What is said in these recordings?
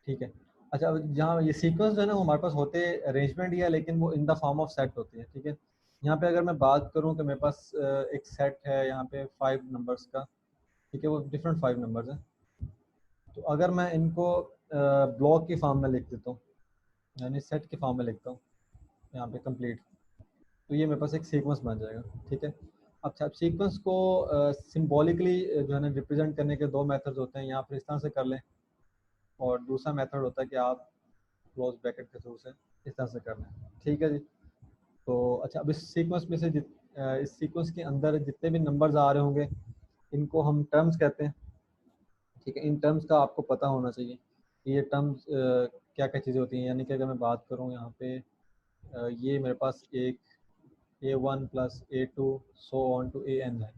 ठीक है। अच्छा, अब जहाँ ये सीक्वेंस जो है ना वो हमारे पास होते अरेंजमेंट ही है, लेकिन वो in the form of set होती है। ठीक है, यहाँ पे अगर मैं बात करूँ कि मेरे पास एक सेट है यहाँ पे 5 नंबर्स का। ठीक है, वो डिफरेंट 5 नंबर्स हैं। तो अगर मैं इनको ब्लॉक की फॉर्म में लिख देता हूँ, यानी सेट की फॉर्म में लिखता हूँ यहाँ पे कंप्लीट, तो ये मेरे पास एक सीक्वेंस बन जाएगा। ठीक है। अच्छा, अब सीक्वेंस को सिंबॉलिकली जो है ना रिप्रेजेंट करने के दो मेथड्स होते हैं, यहाँ पर इस तरह से कर लें, और दूसरा मेथड होता है कि आप क्लोज ब्रैकेट के थ्रू से इस तरह से कर लें। ठीक है जी। तो अच्छा, अब इस सीक्वेंस में से इस सीक्वेंस के अंदर जितने भी नंबर्स आ रहे होंगे इनको हम टर्म्स कहते हैं। ठीक है, इन टर्म्स का आपको पता होना चाहिए कि ये टर्म्स क्या क्या चीज़ें होती हैं। यानी कि अगर मैं बात करूँ यहाँ पे ये मेरे पास एक A1 plus A2 so on to AN है।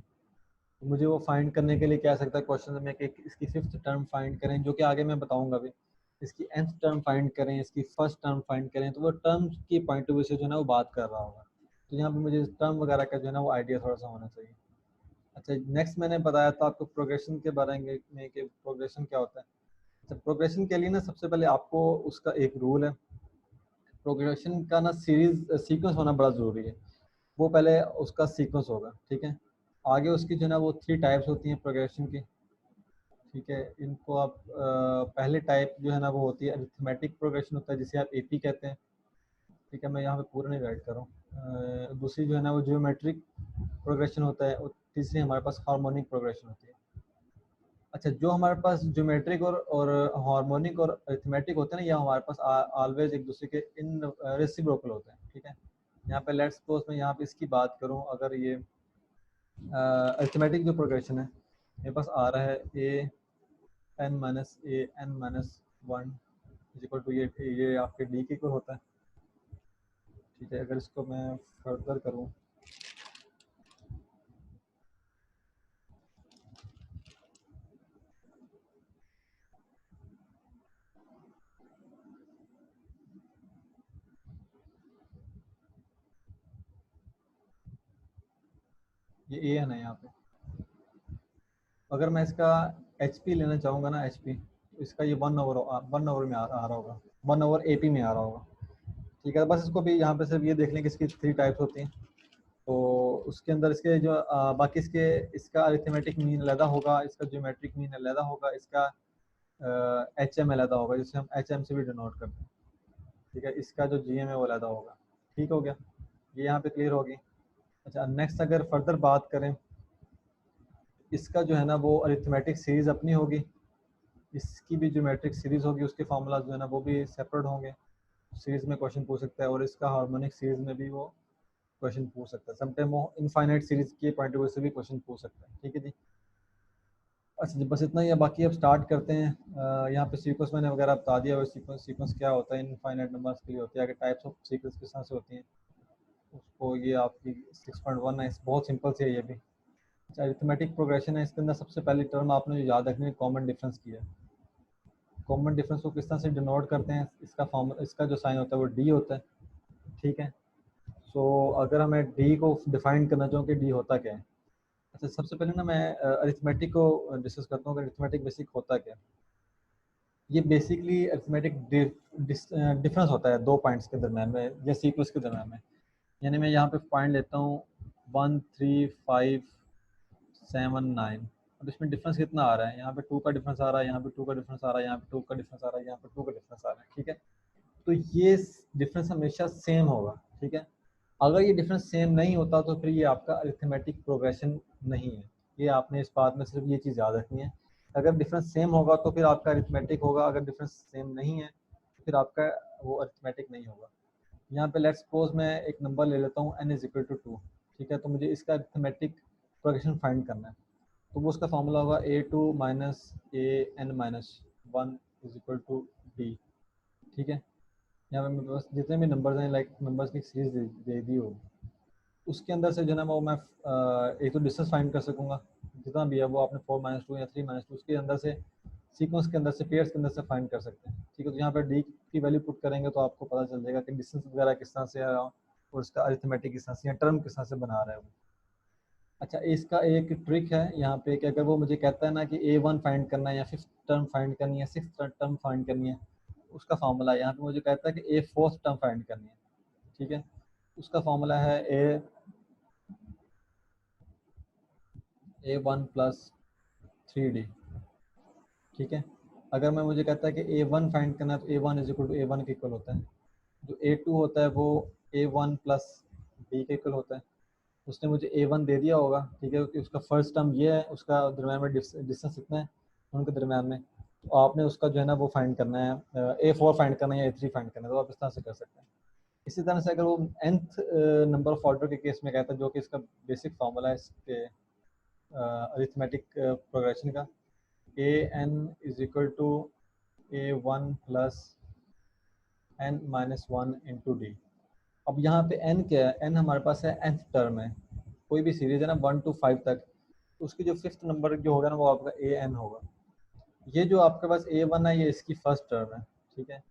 तो मुझे वो फाइंड करने के लिए क्या सकता है क्वेश्चन में कि इसकी फिफ्थ टर्म फाइंड करें, जो कि आगे मैं बताऊंगा भी। इसकी nth टर्म फाइंड करें, इसकी फर्स्ट टर्म फाइंड करें, तो वो टर्म्स की पॉइंट ऑफ व्यू से जो है ना वो बात कर रहा होगा। तो यहाँ पे मुझे टर्म वगैरह का जो है ना वो आइडिया थोड़ा सा होना चाहिए। अच्छा, नेक्स्ट मैंने बताया था आपको प्रोग्रेशन के बारे में कि प्रोग्रेशन क्या होता है। अच्छा, प्रोग्रेशन के लिए ना सबसे पहले आपको उसका एक रूल है। प्रोग्रेशन का ना सीरीज सीक्वेंस होना बड़ा ज़रूरी है। वो पहले उसका सीक्वेंस होगा। ठीक है, आगे उसकी जो है ना वो 3 टाइप्स होती हैं प्रोग्रेशन की। ठीक है, इनको आप पहले टाइप जो है ना वो होती है अरिथमेटिक प्रोग्रेशन होता है, जिसे आप एपी कहते हैं। ठीक है, मैं यहाँ पे पूरा नहीं राइट कर रहा हूँ। दूसरी जो है ना वो जियोमेट्रिक प्रोग्रेशन होता है, और तीसरी हमारे पास हार्मोनिक प्रोग्रेशन होती है। अच्छा, जो हमारे पास ज्योमेट्रिक और हार्मोनिक और अरिथमेटिक होते हैं ना, ये हमारे पास ऑलवेज एक दूसरे के इन रेसिप्रोकल होते हैं। ठीक है, यहाँ पे लेट्स सपोज मैं यहाँ पे इसकी बात करूँ, अगर ये अरिथमेटिक जो प्रोग्रेशन है मेरे पास आ रहा है a n-a n-1 is equal to ये आपके डी के इक्वल होता है। ठीक है, अगर इसको मैं फर्दर करूँ, ये ए एन है यहाँ पे। अगर मैं इसका एच पी लेना चाहूँगा ना, एच पी, तो इसका ये 1 ओवर में आ रहा होगा, 1 ओवर ए पी में आ रहा होगा। ठीक है, बस इसको भी यहाँ पे सिर्फ ये देख लें कि इसकी 3 टाइप्स होती हैं। तो उसके अंदर इसके जो बाकी इसका अरिथमेटिक मीन अलग होगा, इसका ज्योमेट्रिक मीन अलग होगा, इसका एच एम अलग होगा, जिसे हम एच एम से भी डिनोट करते हैं। ठीक है, इसका जो जी एम है वो अलग होगा। ठीक हो गया, ये यहाँ पे क्लियर होगी। अच्छा, नेक्स्ट अगर फर्दर बात करें, इसका जो है ना वो अरिथमेटिक सीरीज अपनी होगी, इसकी भी ज्योमेट्रिक सीरीज होगी, उसके फार्मूला जो है ना वो भी सेपरेट होंगे। सीरीज में क्वेश्चन पूछ सकता है, और इसका हार्मोनिक सीरीज में भी वो क्वेश्चन पूछ सकता है। समटाइम वो इनफाइनाइट सीरीज के पॉइंट ऑफ व्यू से भी क्वेश्चन पूछ सकता है। ठीक है जी। अच्छा जी, बस इतना ही है, बाकी अब स्टार्ट करते हैं। यहाँ पे सीक्वेंस मैंने वगैरह बता दिया, और सीक्वेंस क्या होता है, इनफाइनाइट नंबर्स के लिए होती है। अगर टाइप्स ऑफ सीक्वेंस किस तरह से होती हैं उसको ये आपकी 6.1 है, बहुत सिंपल से है ये भी। अच्छा, अरिथमेटिक प्रोग्रेशन है, इसके अंदर सबसे पहली टर्म आपने जो याद रखनी है कॉमन डिफरेंस की है। कॉमन डिफरेंस को किस तरह से डिनोट करते हैं, इसका जो साइन होता है वो डी होता है। ठीक है, सो अगर हमें डी को डिफाइन करना चाहूँ कि डी होता क्या है। अच्छा, सबसे पहले ना मैं अरिथमेटिक को डिस्कस करता हूँ कि अरिथमेटिक बेसिक होता क्या है। ये बेसिकली अरिथमेटिक डिफरेंस होता है दो पॉइंट्स के दरम्यान में या सीक्वेंस के दरम्यान में। यानी मैं यहाँ पे पॉइंट लेता हूँ 1 3 5 7 9। अब इसमें डिफरेंस कितना आ रहा है, यहाँ पे 2 का डिफरेंस आ रहा है, यहाँ पे 2 का डिफरेंस आ रहा है, यहाँ पे 2 का डिफरेंस आ रहा है, यहाँ पे 2 का डिफरेंस आ रहा है। ठीक है, तो ये डिफरेंस हमेशा सेम होगा। ठीक है, अगर ये डिफरेंस सेम नहीं होता तो फिर ये आपका अरिथमेटिक प्रोग्रेशन नहीं है। ये आपने इस बात में सिर्फ ये चीज़ याद रखनी है। अगर डिफरेंस सेम होगा तो फिर आपका अरिथमेटिक होगा, अगर डिफरेंस सेम नहीं है तो फिर आपका वो अरिथमेटिक नहीं होगा। यहाँ पे लेट्स सपोज मैं एक नंबर ले लेता हूँ n इज इक्वल टू 2। ठीक है, तो मुझे इसका अरिथमेटिक प्रोग्रेशन फाइंड करना है। तो वो उसका फॉर्मूला होगा a2 minus an-1 is equal to D. ठीक है, यहाँ पे मेरे पास जितने भी नंबर्स हैं, लाइक नंबर्स की सीरीज दे दी होगी, उसके अंदर से जो है ना वो मैं एक तो डिस्टेंस फाइंड कर सकूँगा, जितना भी है वो आपने 4-2 या 3-2 उसके अंदर से सीक्वेंस के अंदर से पेयर्स के अंदर से फाइंड कर सकते हैं। ठीक है, तो यहाँ पर डी की वैल्यू पुट करेंगे तो आपको पता चल जाएगा कि डिस्टेंस वगैरह किस तरह से है, और उसका अरिथमेटिक किस तरह से या टर्म किस तरह से बना रहा है वो। अच्छा, इसका एक ट्रिक है यहाँ पे कि अगर वो मुझे कहता है ना कि A1 फाइंड करना है, या फिफ्थ टर्म फाइंड करनी है, सिक्स टर्म फाइंड करनी है, उसका फॉर्मूला यहाँ पे मुझे कहता है कि ए फोर्थ टर्म फाइंड करनी है, ठीक है। उसका फॉर्मूला है A1 प्लस 3D, ठीक है। अगर मैं मुझे कहता है कि A1 फाइंड करना है तो A1 is equal to A1 के इक्वल होता है। जो A2 होता है वो A1 प्लस B के इक्वल होता है। उसने मुझे A1 दे दिया होगा, ठीक है, क्योंकि उसका फर्स्ट टर्म ये है, उसका दरम्यान में डिस्टेंस इतना है उनके दरम्यान में। तो आपने उसका जो है ना वो फाइंड करना है, A4 फाइंड करना है या A3 फाइंड करना है, तो आप इस तरह से कर सकते हैं। इसी तरह से अगर वो nth नंबर ऑफ ऑर्डर के केस में कहता है, जो कि इसका बेसिक फार्मूला है इसके अरिथमेटिक प्रोग्रेशन का, an is equal to A1 plus n minus 1 into D. अब यहाँ पे n क्या है, n हमारे पास है nth टर्म है, कोई भी सीरीज है ना 1 to 5 तक, तो उसकी जो फिफ्थ नंबर जो होगा ना वो आपका an होगा। ये जो आपके पास A1 है ये इसकी फर्स्ट टर्म है, ठीक है।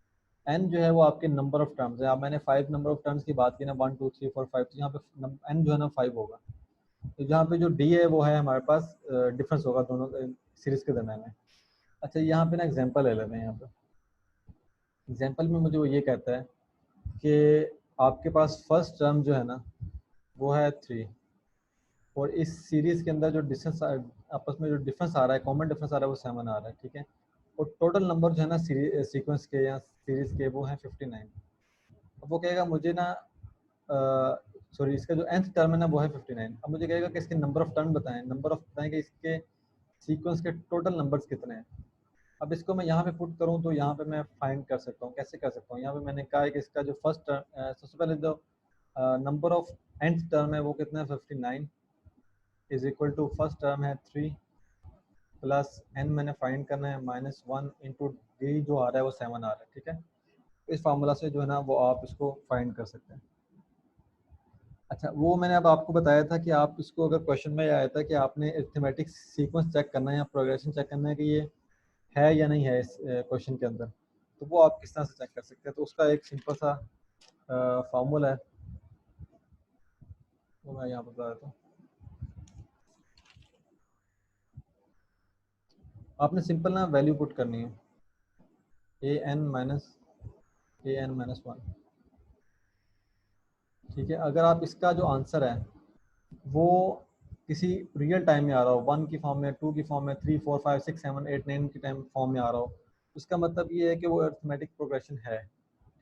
n जो है वो आपके नंबर ऑफ टर्म्स है। अब मैंने 5 नंबर ऑफ टर्म्स की बात की ना, 1 2 3 4 5, तो यहाँ पे n जो है ना 5 होगा। तो जहाँ पे जो d है वो है हमारे पास डिफरेंस होगा दोनों सीरीज के दरम्यान में। अच्छा यहाँ पे ना एग्जांपल ले लेते हैं। यहाँ पे एग्जांपल में मुझे वो ये कहता है कि आपके पास फर्स्ट टर्म जो है ना वो है 3, और इस सीरीज के अंदर जो डिस्टेंस आपस में जो डिफरेंस आ रहा है, कॉमन डिफरेंस आ रहा है वो 7 आ रहा है, ठीक है। और टोटल नंबर जो है ना सीक्वेंस के या सीरीज के वो है 59। अब वो कहेगा मुझे ना सॉरी इसका जो nth टर्म है ना वो है 59। अब मुझे कहेगा कि इसके नंबर ऑफ टर्म बताएं, नंबर ऑफ बताएं कि इसके सीक्वेंस के टोटल नंबर्स कितने हैं। अब इसको मैं यहाँ पे पुट करूँ तो यहाँ पे मैं फाइंड कर सकता हूँ, कैसे कर सकता हूँ। यहाँ पे मैंने कहा है कि इसका जो फर्स्ट टर्म, सबसे पहले जो नंबर ऑफ nth टर्म है वो कितना है 59 is equal to first term है 3 प्लस n मैंने फाइंड करना है माइनस 1 इंटू डी जो आ रहा है वो 7 आ रहा है, ठीक है। इस फार्मूला से जो है ना वो आप इसको फाइंड कर सकते हैं। अच्छा वो मैंने अब आपको बताया था कि आप इसको अगर क्वेश्चन में आया था कि आपने अरिथमेटिक सीक्वेंस चेक करना है या प्रोग्रेशन चेक करना है कि ये है या नहीं है इस क्वेश्चन के अंदर, तो वो आप किस तरह से चेक कर सकते हैं। तो उसका एक सिंपल सा फार्मूला है, वो मैं यहाँ पर बता देता हूँ। आपने सिंपल ना वैल्यू पुट करनी है an माइनस 1, ठीक है। अगर आप इसका जो आंसर है वो किसी रियल टाइम में आ रहा हो, 1 की फॉर्म में, 2 की फॉर्म में, 3 4 5 6 7 8 9 की टाइम फॉर्म में आ रहा हो, उसका मतलब ये है कि वो अरिथमेटिक प्रोग्रेशन है,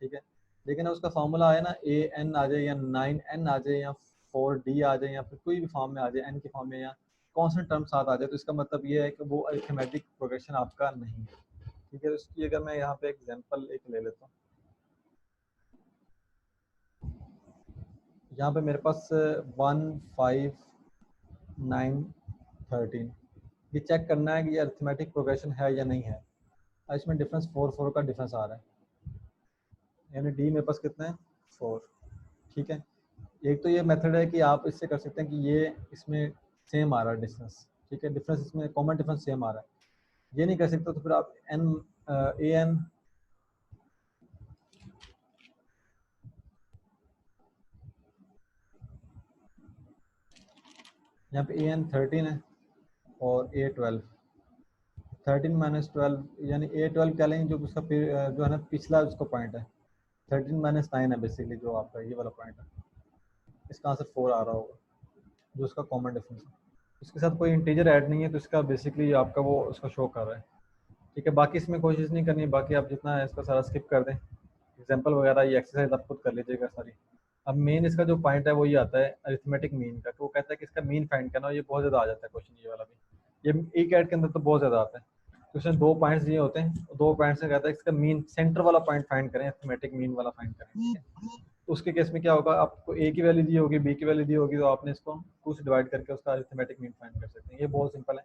ठीक है। लेकिन उसका फार्मूला आया ना an आ जाए या 9n आ जाए या 4d आ जाए या फिर कोई भी फॉर्म में आ जाए n की फॉर्म में या कॉन्स्टेंट टर्म साथ आ जाए, तो इसका मतलब ये है कि वो अरिथमेटिक प्रोग्रेशन आपका नहीं है, ठीक है। तो इसकी अगर मैं यहाँ पे एग्जांपल एक ले लेता हूँ, यहाँ पे मेरे पास 1 5 9 13, ये चेक करना है कि ये अरिथमेटिक प्रोग्रेशन है या नहीं है। और इसमें डिफरेंस 4 का डिफरेंस आ रहा है, यानी डी मेरे पास कितना है 4, ठीक है। एक तो ये मेथड है कि आप इससे कर सकते हैं कि ये इसमें सेम आ रहा है डिस्टेंस, ठीक है, डिफरेंस इसमें कॉमन डिफरेंस सेम आ रहा है। ये नहीं कर सकते तो फिर आप an यहाँ पे an 13 है और a 12, 13 माइनस 12 यानी a 12 क्या लेंगे, जो उसका जो है ना पिछला उसका पॉइंट है, 13 माइनस 9 है बेसिकली जो आपका ये वाला पॉइंट है। इसका आंसर 4 आ रहा होगा जो उसका कॉमन डिफरेंस है। इसके साथ कोई इंटीजर ऐड नहीं है तो इसका बेसिकली आपका वो उसका शो कर रहा है, ठीक है। बाकी इसमें कोशिश नहीं करनी है, बाकी आप जितना है इसका सारा स्किप कर दें, एग्जाम्पल वगैरह ये एक्सरसाइज आप खुद कर लीजिएगा सारी। अब मेन इसका जो पॉइंट है वो ये आता है अरिथमेटिक मीन का, तो वो कहता है कि इसका मीन फाइंड करना, ये बहुत ज़्यादा आ जाता है क्वेश्चन ये वाला भी, ये एक ऐड के अंदर तो बहुत ज़्यादा आता है। तो उसमें 2 पॉइंट्स दिए होते हैं, 2 पॉइंट्स से कहता है इसका मीन सेंटर वाला पॉइंट फाइंड करें, अरिथमेटिक मीन वाला फाइंड करें, ठीक है। तो उसके केस में क्या होगा, आपको ए की वैल्यू दी होगी, बी की वैल्यू दी होगी, तो आपने इसको 2 से डिवाइड करके उसका अरिथमेटिक मीन फाइंड कर सकते हैं। ये बहुत सिंपल है,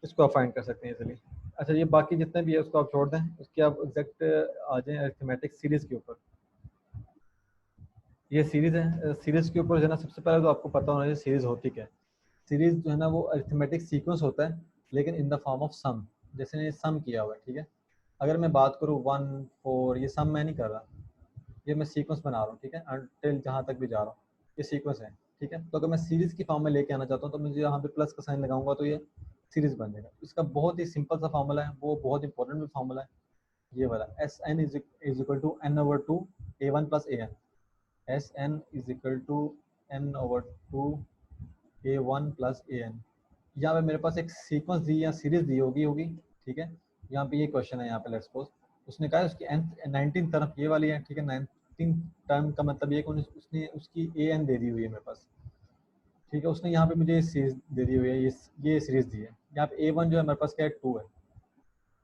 इसको आप फाइंड कर सकते हैं इजीली। अच्छा ये बाकी जितने भी है उसको आप छोड़ दें, उसके आप एग्जैक्ट आ जाएं अरिथमेटिक सीरीज के ऊपर। ये सीरीज है, सीरीज के ऊपर जो है ना सबसे पहले तो आपको पता होना चाहिए सीरीज होती क्या है। सीरीज जो है ना वो अरिथमेटिक सीक्वेंस होता है, लेकिन in the form of some, जैसे ये सम किया हुआ है, ठीक है। अगर मैं बात करूँ 1 4, ये सम मैं नहीं कर रहा, ये मैं सीक्वेंस बना रहा हूँ, ठीक है, अनटिल जहाँ तक भी जा रहा हूँ ये सीक्वेंस है, ठीक है। तो अगर मैं सीरीज की फॉर्म में लेके आना चाहता हूँ तो मुझे यहाँ पे प्लस का साइन लगाऊंगा तो ये सीरीज बन जाएगा। इसका बहुत ही सिंपल सा फार्मूला है, वो बहुत इंपॉर्टेंट भी फार्मूला है, ये वाला S N is equal to N over two A one plus A N, S N is equal to N over two A one plus A N. यहाँ पे मेरे पास एक सीक्वेंस दी या सीरीज दी होगी, ठीक है। यहाँ पे ये क्वेश्चन है, यहाँ पे लेट्स सपोज उसने कहा है उसकी एन 19 तरफ ये वाली है, ठीक है। 19 टर्म का मतलब ये कि उसने उसकी ए एन दे दी हुई है मेरे पास, ठीक है। उसने यहाँ पे मुझे सीरीज दे दी हुई है, ये सीरीज दी है। यहाँ पे ए वन जो है मेरे पास क्या है 2 है,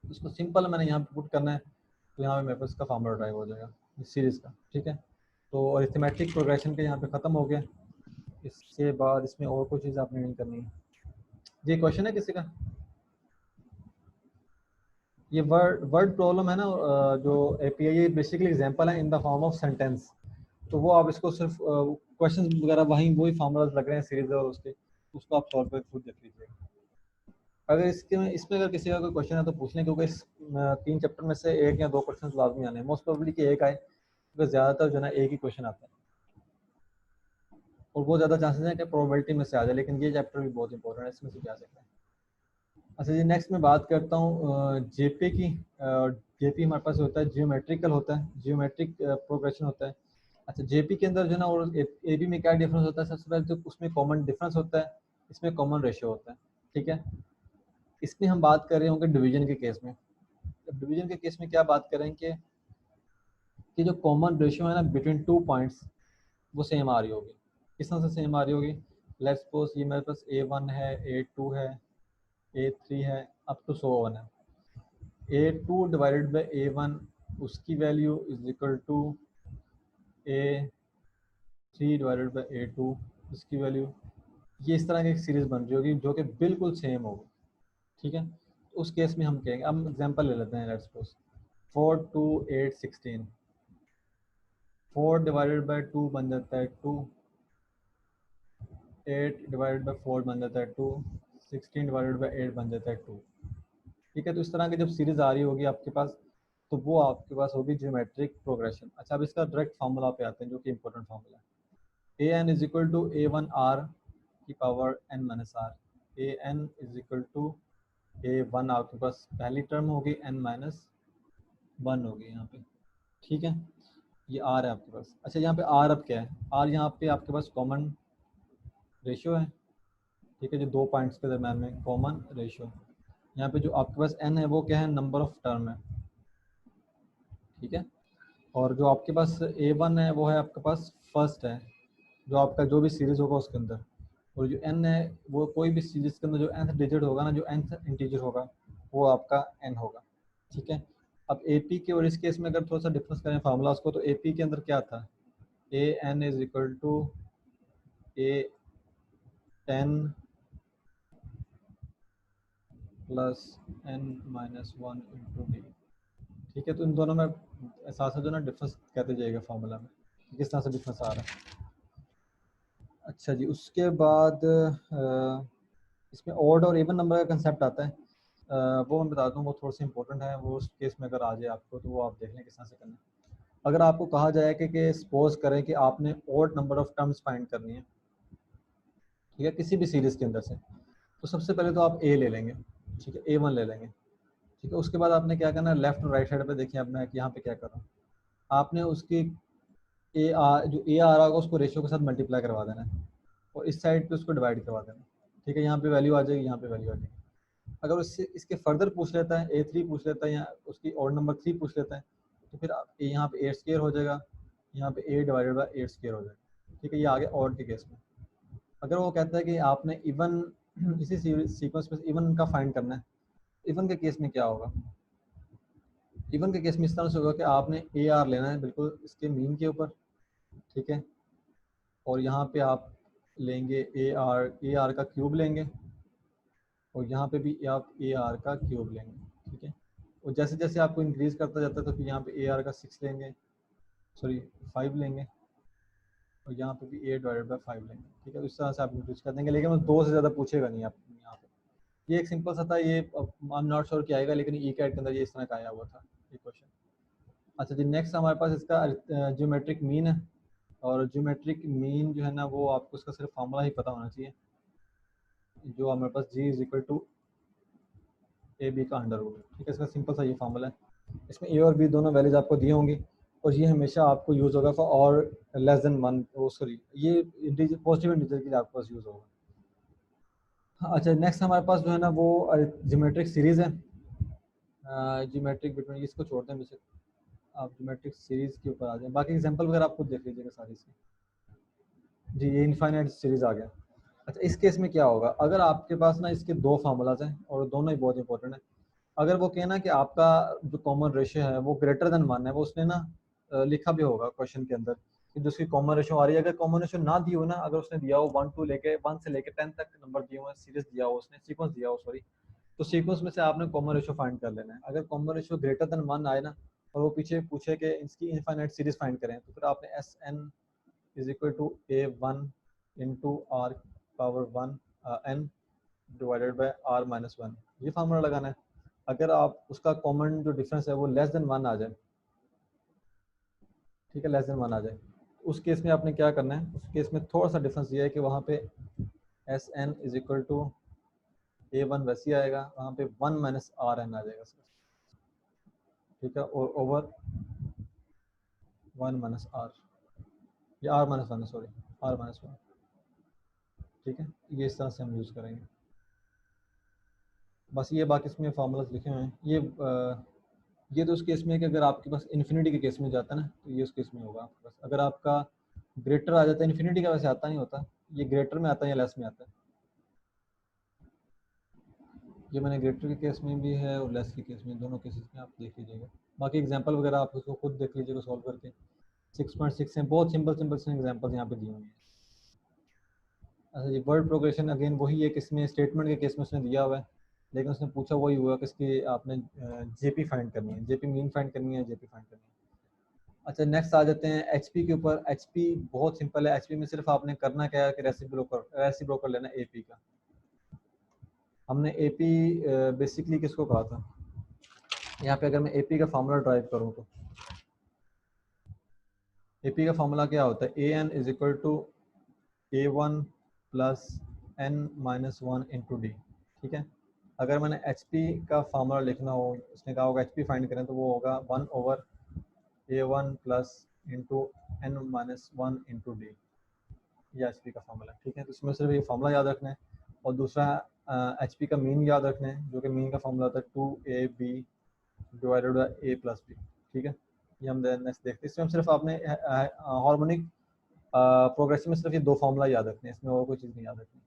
उसको सिंपल मैंने यहाँ पे पुट करना है, तो यहाँ पे मेरे पास इसका फार्मूला ड्राइव हो जाएगा इस सीरीज का, ठीक है। तो अरिथमेटिक प्रोग्रेशन के यहाँ पे ख़त्म हो गया। इसके बाद इसमें और कोई चीज़ आपने नहीं करनी है। ये क्वेश्चन है किसी का? ये वर्ड प्रॉब्लम है ना, जो एपीआई ये बेसिकली एग्जांपल है in the form of sentence. तो वो आप इसको सिर्फ क्वेश्चन वगैरह वही फार्मूलाज लग रहे हैं सीरीज और उसको आप सॉल्व करके खुद देख लीजिएगा। अगर इसमें अगर किसी का कोई क्वेश्चन है तो पूछ लें, क्योंकि इस 3 चैप्टर में से 1 या 2 क्वेश्चन लाजमी आने हैं। मोस्ट प्रोबेबली कि 1 आए, क्योंकि ज़्यादातर जो है ना 1 ही क्वेश्चन आता है और बहुत ज़्यादा चांसेस हैं कि प्रोबेबिलिटी में से आ जाए। लेकिन ये चैप्टर भी बहुत इंपॉर्टेंट है, इसमें से भी आ सकता है। अच्छा जी, नेक्स्ट मैं बात करता हूँ जेपी की। जेपी हमारे पास होता है जियोमेट्रिकल होता है, जियोमेट्रिक प्रोग्रेशन होता है। अच्छा, जेपी के अंदर जो है ना और एपी में क्या डिफरेंस होता है? सबसे पहले तो उसमें कॉमन डिफरेंस होता है, इसमें कॉमन रेशियो होता है, ठीक है। इसमें हम बात कर रहे होंगे डिवीजन के केस में। डिवीजन के केस में क्या बात करें कि जो कॉमन रेशियो है ना बिटवीन 2 पॉइंट्स, वो सेम आ रही होगी। किस तरह से सेम आ रही होगी? लेट्स सपोज ये मेरे पास A1 है, A2 है, A3 है, अप टू सो ऑन है। A2 डिवाइडेड बाई A1 उसकी value is equal to A3 divided by A2 उसकी वैल्यू। ये इस तरह की एक सीरीज बन रही होगी जो कि बिल्कुल सेम होगी, ठीक है। तो उस केस में हम कहेंगे, अब एग्जांपल ले लेते हैं। लेट्स सपोज 4 2 8 16, 4 डिवाइडेड बाई 2 बन जाता है 2, 8 डिवाइडेड बाई 4 बन जाता है 2, 16 डिवाइडेड बाई 8 बन जाता है 2, ठीक है। तो इस तरह की जब सीरीज आ रही होगी आपके पास, तो वो आपके पास होगी ज्योमेट्रिक प्रोग्रेशन। अच्छा, अब इसका डायरेक्ट फार्मूला पे आते हैं, जो कि इंपॉर्टेंट फार्मूला है। A n is equal to A one r की power n minus r. A n is equal to A one आपके पास पहली टर्म होगी, एन माइनस वन होगी यहाँ पे, ठीक है। ये आर है आपके पास। अच्छा, यहाँ पे आर अब क्या है? आर यहाँ पे आपके पास कॉमन रेशियो है, ठीक है, जो 2 पॉइंट्स के दरम्यान में कॉमन रेशियो। यहाँ पे जो आपके पास एन है वो क्या है? नंबर ऑफ टर्म है, ठीक है। और जो आपके पास ए वन है वो है आपके पास फर्स्ट है, जो आपका जो भी सीरीज होगा उसके अंदर। और जो एन है वो कोई भी सीरीज के अंदर जो nth डिजिट होगा ना, जो nth इंटीजर होगा, वो आपका एन होगा, ठीक है। अब ए पी के और इस केस में अगर थोड़ा सा डिफरेंस करें फार्मूला उसको, तो ए पी के अंदर क्या था? A n is equal to a 10 plus n minus one into d, ठीक है। तो इन दोनों में साथ साथ जो ना डिफरेंस कहते जाइएगा फार्मूला में, किस तरह से डिफरेंस आ रहा है। अच्छा जी, उसके बाद इसमें ऑड और इवन नंबर का कंसेप्ट आता है। वो मैं बताता हूँ, वो थोड़ा सा इंपॉर्टेंट है। वो उस केस में अगर आ जाए आपको, तो वो आप देख लें किस तरह से करना है। अगर आपको कहा जाए कि सपोज करें कि आपने odd number of terms find करनी है, ठीक है, किसी भी सीरीज के अंदर से, तो सबसे पहले तो आप ए ले लेंगे, ठीक है, ए वन ले लेंगे, ठीक है। उसके बाद आपने क्या करना है, लेफ्ट और राइट साइड पे देखिए। अब मैं यहाँ पे क्या कर रहा हूँ, आपने उसकी जो ए आ रहा होगा उसको रेशियो के साथ मल्टीप्लाई करवा देना है, और इस साइड पे उसको डिवाइड करवा देना, ठीक है। यहाँ पे वैल्यू आ जाएगी, यहाँ पे वैल्यू आ जाएगी। अगर उससे इसके फर्दर पूछ लेता है, A3 पूछ लेता है या उसकी ऑड नंबर 3 पूछ लेता है, तो फिर यहाँ पे 8 स्क्वायर हो जाएगा, यहाँ पे A डिवाइडेड बाई 8 स्क्वायर हो जाएगा, ठीक है। ये आ गया ऑड के केस में। अगर वो कहता है कि आपने इवन इसी सीक्वेंस में इवन का फाइंड करना है, इवन के केस में क्या होगा? इवन के केस में इस तरह से होगा कि आपने ए आर लेना है बिल्कुल इसके मीन के ऊपर, ठीक है। और यहाँ पे आप लेंगे ए आर का क्यूब लेंगे, और यहाँ पे भी आप ए आर का क्यूब लेंगे, ठीक है। और जैसे जैसे आपको इंक्रीज करता जाता है, तो फिर यहाँ पे ए आर का 6 लेंगे, सॉरी 5 लेंगे, और यहाँ पे भी ए डिवाइडेड बाई 5 लेंगे, ठीक है। तो इस तरह से आप इंक्रीज कर देंगे, लेकिन वो 2 से ज़्यादा पूछेगा नहीं आप यहाँ पे। ये एक सिंपल सा था, ये आई एम नॉट श्योर क्या आएगा, लेकिन ई कैट के अंदर ये इस तरह का आया हुआ था ये क्वेश्चन। अच्छा जी, नेक्स्ट हमारे पास इसका ज्योमेट्रिक मीन है। और ज्योमेट्रिक मीन जो है ना, वो आपको उसका सिर्फ फार्मूला ही पता होना चाहिए, जो हमारे पास g is equal to A b का अंडर रूट, ठीक है। इसका सिंपल सा ये फार्मूला है। इसमें ए और बी दोनों वैल्यूज आपको दी होंगी और ये हमेशा आपको यूज़ होगा फॉर और लेस देन वन, सॉरी ये इंटीजर पॉजिटिव इंटीजर के लिए आपके पास यूज़ होगा। अच्छा नेक्स्ट हमारे पास जो है ना वो ज्योमेट्रिक सीरीज़ है। ज्योमेट्रिक बिटवीन, इसको छोड़ते हैं बेशक, आप ज्योमेट्रिक सीरीज़ के ऊपर आ जाएं, बाकी एग्जांपल वगैरह आप खुद देख लीजिएगा सारी इसकी। जी ये इनफाइनाइट सीरीज़ आ गया। अच्छा इस केस में क्या होगा, अगर आपके पास ना इसके दो फार्मूलाज हैं और दोनों ही बहुत इंपॉर्टेंट है। अगर वो कहना कि आपका जो कॉमन रेशियो है वो ग्रेटर देन वन है, वो उसने ना लिखा भी होगा क्वेश्चन के अंदर कि जो उसकी कॉमन रेशियो आ रही है, अगर कॉमन रेशियो ना दी हो ना, अगर उसने दिया हो वन टू लेके वन से लेके 10 तक नंबर दिए हुए, सीरीज दिया हो उसने, सीक्वेंस दिया हो सॉरी, तो सीक्वेंस में से आपने कॉमन रेशियो फाइंड कर लेना है। अगर common ratio greater than one आए ना और वो पीछे पूछे कि इसकी इनफाइनाइट सीरीज फाइंड करें, तो फिर आपने S N is equal to A one into R power one N divided by R minus one, ये फार्मूला लगाना है। अगर आप उसका कॉमन जो डिफरेंस है वो लेस देन वन आ जाए, ठीक है, लेस देन वन आ जाए, उस केस में आपने क्या करना है, उस केस में थोड़ा सा डिफरेंस ये है कि वहाँ पे S N is equal to A one वैसे ही आएगा, वहाँ पे वन माइनस आर एन आ जाएगा सर, ठीक है, और ओवर वन माइनस आर, या R minus one, sorry R minus one, ठीक है, ये इस तरह से हम यूज़ करेंगे। बस ये बाकी इसमें फार्मूलाज लिखे हुए हैं, ये तो उस केस में है कि अगर आपके पास इन्फिनिटी के केस में जाता है ना, तो ये उस केस में होगा आपके पास। अगर आपका ग्रेटर आ जाता है, इन्फिनिटी का वैसे आता नहीं होता, ये ग्रेटर में आता है या लेस में आता है, ये मैंने ग्रेटर के केस में भी है और लेस के केस में, दोनों केसेस में आप देख लीजिएगा। बाकी एग्जांपल वगैरह आप उसको खुद देख लीजिएगा सॉल्व करके। 6.6 हैं, बहुत सिंपल सिंपल से एग्जांपल्स यहाँ पे दिए हुए हैं। अच्छा ये वर्ड प्रोग्रेशन अगेन वही है, किसमें स्टेटमेंट के केस में उसने दिया हुआ है, लेकिन उसने पूछा वही हुआ कि इसकी आपने जेपी फाइंड करनी है, जेपी मीन फाइंड करनी है, जेपी फाइंड करनी है। अच्छा नेक्स्ट आ जाते हैं एचपी के ऊपर। एचपी बहुत सिंपल है, एचपी में सिर्फ आपने करना क्या है कि रेसिप्रोकल लेना एपी का। हमने एपी बेसिकली किसको कहा था, यहाँ पे अगर मैं एपी का फार्मूला ड्राइव करूँ तो एपी का फार्मूला क्या होता है, a n is equal to A one plus n minus one into d, ठीक है। अगर मैंने एच पी का फार्मूला लिखना हो, उसने कहा होगा एच पी फाइंड करें, तो वो होगा one over a one plus into n minus one into d, ये एच पी का फार्मूला, ठीक है। तो इसमें सिर्फ ये फार्मूला याद रखना है और दूसरा एच पी का मीन याद रखना है, जो कि मीन का फार्मूला होता है two A B divided by A plus B, ठीक है। ये हम नेक्स्ट देखते हैं। इसमें हम सिर्फ आपने हार्मोनिक प्रोग्रेसिव में सिर्फ ये दो फार्मूला याद रखने हैं, इसमें और कोई चीज़ नहीं याद रखनी,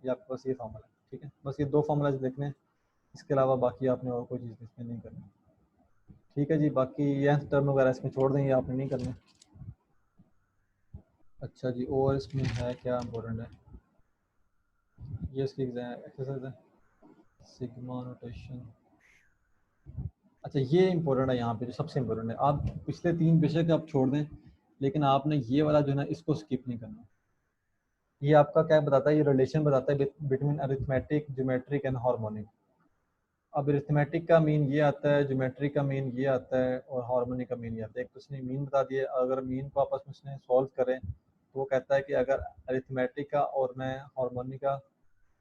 ये आपके पास ये फार्मूला है, ठीक है। बस ये दो फार्मूला देखने हैं, इसके अलावा बाकी आपने और कोई चीज़ इसमें नहीं करनी, ठीक है जी। बाकी ये टर्म वगैरह इसमें छोड़ देंगे, आपने नहीं करना। अच्छा जी, और इसमें है क्या इम्पोर्टेंट है, ये इसकी एक्सरसाइज है सिग्मा नोटेशन। अच्छा ये इंपॉर्टेंट है, यहाँ पे जो सबसे इम्पोर्टेंट है, आप पिछले तीन बेशक आप छोड़ दें, लेकिन आपने ये वाला जो है ना इसको स्किप नहीं करना। ये आपका क्या बताता है, ये रिलेशन बताता है between arithmetic, geometric and harmonic. अब अरिथमेटिक का मीन ये आता है, ज्योमेट्रिक का मीन ये आता है और हार्मोनिक का मीन ये आता है। एक तो उसने मीन बता दिया, अगर मीन को आपस में उसने सॉल्व करें तो वो कहता है कि अगर अरिथमेटिक का और मैं हार्मोनिक का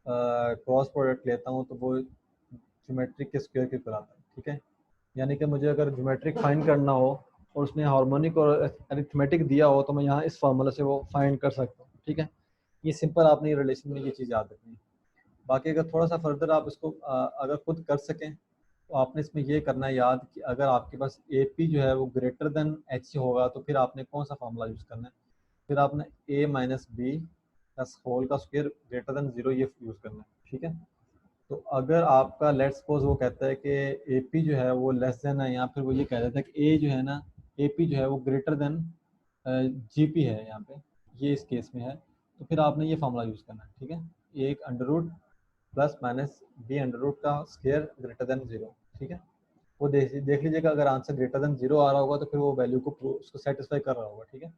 क्रॉस प्रोडक्ट लेता हूँ तो वो ज्योमेट्रिक के स्क्वायर के ऊपर आता है, ठीक है। यानी कि मुझे अगर ज्योमेट्रिक फाइंड करना हो और उसने हार्मोनिक और अरिथमेटिक दिया हो, तो मैं यहाँ इस फार्मूला से वो फाइंड कर सकता हूँ, ठीक है। ये सिंपल आपने ये रिलेशन में ये चीज़ याद रखनी है। बाकी अगर थोड़ा सा फर्दर आप इसको अगर खुद कर सकें तो आपने इसमें ये करना है याद कि अगर आपके पास ए पी जो है वो ग्रेटर देन एच होगा, तो फिर आपने कौन सा फार्मूला यूज़ करना है, फिर आपने ए माइनस बी प्लस होल का स्क्वायर ग्रेटर देन जीरो ये यूज़ करना है, ठीक है। तो अगर आपका लेट्स सपोज वो कहता है कि ए पी जो है वो लेस देन है, या फिर वो ये कह देता है कि ए जो है ना, ए पी जो है वो ग्रेटर देन जी पी है यहाँ पे, ये इस केस में है, तो फिर आपने ये फार्मूला यूज़ करना है, ठीक है। एक under root plus minus B under root का स्क्वायर ग्रेटर देन जीरो, ठीक है। वो देख लीजिएगा, अगर आंसर ग्रेटर देन जीरो आ रहा होगा तो फिर वो वैल्यू को उसको सेटिस्फाई कर रहा होगा, ठीक है।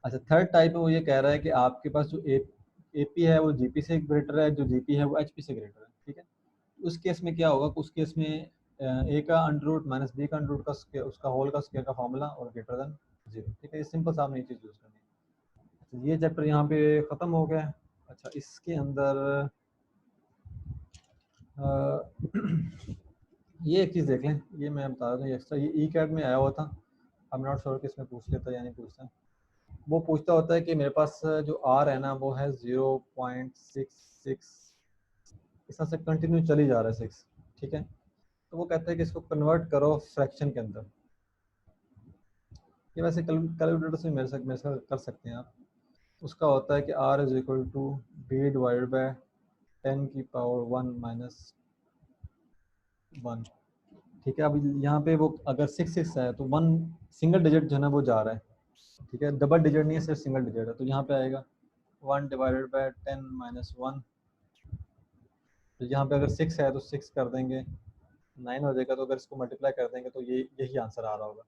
अच्छा थर्ड टाइप में वो ये कह रहा है कि आपके पास जो ए पी है वो जी पी से ग्रेटर है, जो जी पी है वो एच पी से ग्रेटर है, ठीक है। उस केस में क्या होगा, उस केस में ए का अंडर रूट माइनस बी का अंडर रूट का स्क्वायर, उसका होल का स्क्वायर का फार्मूला और ग्रेटर देन जीरो, ठीक है। ये सिंपल सा आपने ये चीज़ यूज़ करनी है। अच्छा ये चैप्टर यहाँ पे ख़त्म हो गया। अच्छा इसके अंदर ये एक चीज़ देख लें, ये मैं बता रहा हूँ, ये एक्स्ट्रा, ये ई कैट में आया हुआ था, आई एम नॉट श्योर कि इसमें पूछ लेता या नहीं पूछता। वो पूछता होता है कि मेरे पास जो आर है ना वो है 0.66, इस तरह से कंटिन्यू चली जा रहा है 6, ठीक है। तो वो कहता है कि इसको कन्वर्ट करो फ्रैक्शन के अंदर। ये वैसे कैलकुलेटर से मेरे से कर सकते हैं आप। उसका होता है कि R is equal to B divided by 10 की पावर 1 माइनस 1, ठीक है। अब यहाँ पे वो अगर 6 है तो 1 सिंगल डिजिट जो है ना वो जा रहा है, ठीक है, डबल डिजिट नहीं है, सिर्फ सिंगल डिजिट है। तो यहाँ पे आएगा 1 डिवाइडेड बाय 10 माइनस 1। तो यहाँ पे अगर 6 है तो 6 कर देंगे, 9 हो जाएगा। तो अगर इसको मल्टीप्लाई कर देंगे तो ये यही आंसर आ रहा होगा।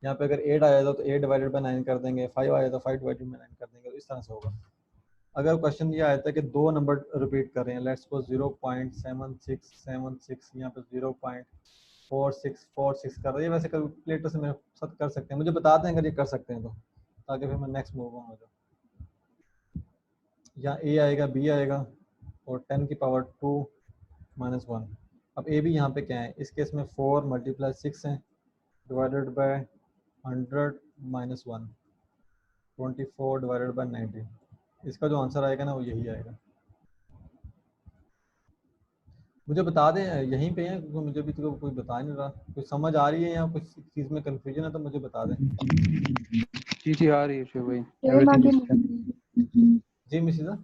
यहाँ पे अगर 8 आया था तो 8 डिवाइडेड बाय 9 कर देंगे, 5 आया तो 5 डिवाइडेड बाय 9 कर देंगे, तो इस तरह से होगा। अगर क्वेश्चन ये आया था कि दो नंबर रिपीट कर रहे हैं, लेट्स सपोज 0.7676, यहाँ पे 0.4646 कर रही है। वैसे कैलकुलेटर से मेरे साथ कर सकते हैं, मुझे बता दें अगर ये कर सकते हैं तो, ताकि फिर मैं नेक्स्ट मूव ऑन हो जाऊँ। यहाँ ए आएगा, बी आएगा और 10 की पावर 2 माइनस 1। अब ए भी यहाँ पे क्या है, इस केस में 4 मल्टीप्लाई 6 है divided by 100 minus 1, 24 divided by 90। इसका जो आंसर आएगा ना वो यही आएगा। मुझे बता दें यहीं पे है, क्योंकि मुझे भी तो कोई बता नहीं रहा। कुछ समझ आ रही है या कुछ चीज़ में कंफ्यूजन है तो मुझे बता दें। जी आ रही है शिव भाई, ये एवरीथिंग बाकी इज जी मिशिदा,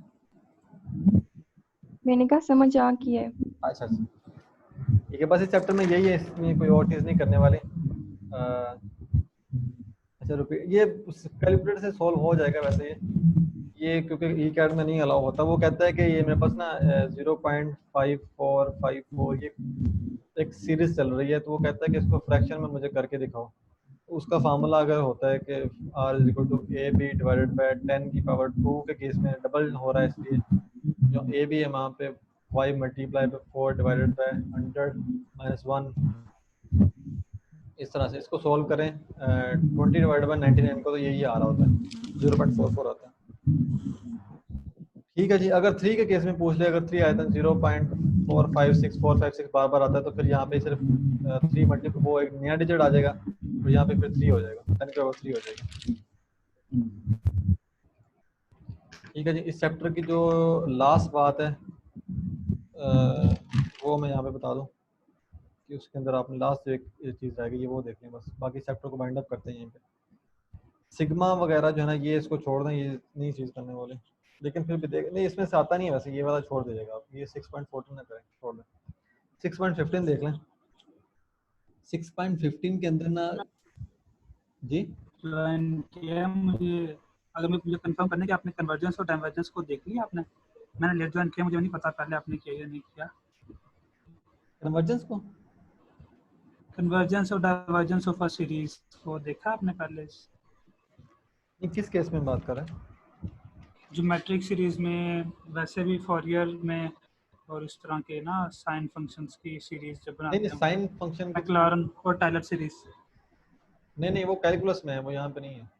मैंने कहा समझ आ की है। अच्छा अच्छा, ठीक है। बस इस चैप्टर में यही है, इसमें कोई और चीज़ नहीं करने वाले। अच्छा रुपये, ये कैलकुलेटर से सॉल्व हो जाएगा वैसे। ये क्योंकि ई कैड में नहीं अलाउ होता। वो कहता है कि ये मेरे पास ना 0.5454 ये एक सीरीज चल रही है, तो वो कहता है कि इसको फ्रैक्शन में मुझे करके दिखाओ। उसका फार्मूला अगर होता है कि R is equal to A B divided by 10 की पावर 2 के केस में डबल हो रहा है, इसलिए जो ए बी है वहाँ पे 5 multiply by 4 divided by 100 minus 1। इस तरह से इसको सॉल्व करें 20 डिवाइडेड बाय 99 को, तो यही आ रहा होता है, 0.44 आता है। ठीक है जी। अगर 3 के केस में पूछ ले, अगर 3 आया था 0.456456 बार बार आता है, तो फिर यहाँ पे सिर्फ 3 मल्टीप्लाई वो एक नया डिजिट आ जाएगा और यहाँ पे फिर 3 हो जाएगा, 10 के पावर 3 हो जाएगा। ठीक है जी। इस चैप्टर की जो लास्ट बात है वो मैं यहाँ पे बता दूँ कि उसके अंदर आपने लास्ट जो एक चीज़ रहेगी ये वो देख लें बस। बाकी चैप्टर को बाइंड अप करते हैं यहीं पे। सिग्मा वगैरह जो है ना ये इसको छोड़ दें, ये नहीं चीज़ करने वाले। लेकिन फिर भी देख नहीं, इसमें से आता नहीं है वैसे, ये वाला छोड़ दीजिएगा आप, ये 6.14 ना करें, छोड़ दें। 6.15 देख लें। 6.15 के अंदर ना जी ज्वाइन किया है मुझे। अगर मुझे कंफर्म करना है कि आपने कन्वर्जेंस और डाइवर्जेंस को देख लिया आपने। मैंने लेट ज्वाइन किया, मुझे नहीं पता पहले आपने किया या नहीं किया। कन्वर्जेंस को, कन्वर्जेंस और डाइवर्जेंस ऑफ अ सीरीज को देखा आपने पहले? ये किस केस में बात कर रहे हैं? ज्योमेट्रिक सीरीज में, वैसे भी फॉरियर में, और इस तरह के ना साइन फंक्शंस की सीरीज जब नहीं बनाते नहीं, हैं, साइन फंक्शन की मैक्लॉरन और टायलर सीरीज। नहीं, वो कैलकुलस में है, वो यहाँ पे नहीं है।